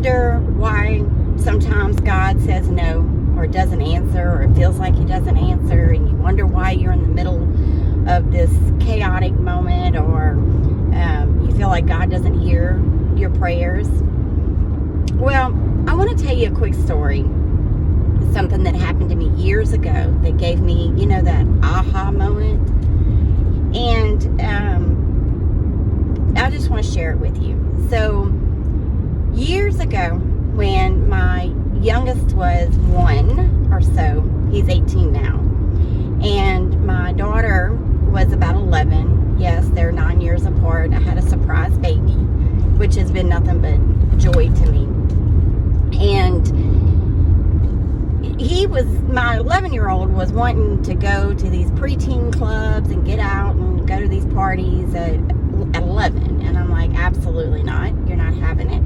wonder why sometimes God says no or doesn't answer, or it feels like he doesn't answer, and you wonder why you're in the middle of this chaotic moment, or you feel like God doesn't hear your prayers. Well, I want to tell you a quick story. Something that happened to me years ago that gave me, that aha moment. And I just want to share it with you. So, years ago, when my youngest was 1 or so, he's 18 now, and my daughter was about 11. Yes, they're 9 years apart. I had a surprise baby, which has been nothing but joy to me. And my 11-year-old was wanting to go to these preteen clubs and get out and go to these parties at 11. And I'm like, absolutely not. You're not having it.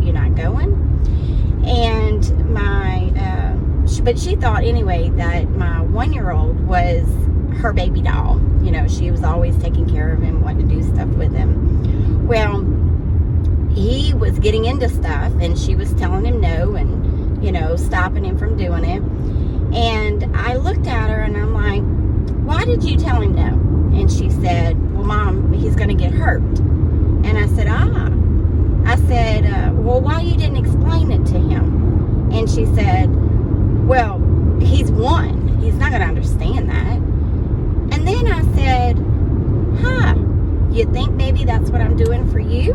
You're not going. And but she thought anyway that my 1-year-old was her baby doll. She was always taking care of him, wanting to do stuff with him. Well, he was getting into stuff, and she was telling him no, and stopping him from doing it. And I looked at her and I'm like, why did you tell him no? And she said, well, Mom, he's going to get hurt. And I said, well, why you didn't explain it to him? And she said, well, he's 1. He's not going to understand that. And then I said, you think maybe that's what I'm doing for you?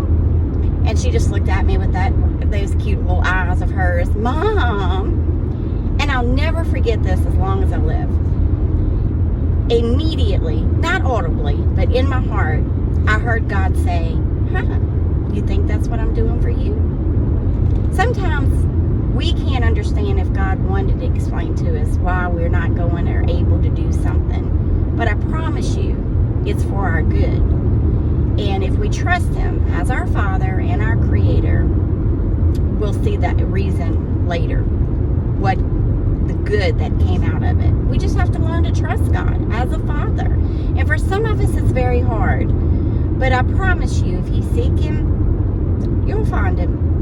And she just looked at me with those cute little eyes of hers. Mom! And I'll never forget this as long as I live. Immediately, not audibly, but in my heart, I heard God say, you think that's what I'm doing for you? Sometimes we can't understand if God wanted to explain to us why we're not going or able to do something. But I promise you, it's for our good. And if we trust him as our Father and our Creator, we'll see that reason later, what the good that came out of it. We just have to learn to trust God as a Father. And for some of us, it's very hard. But I promise you, if you seek him, you'll find him.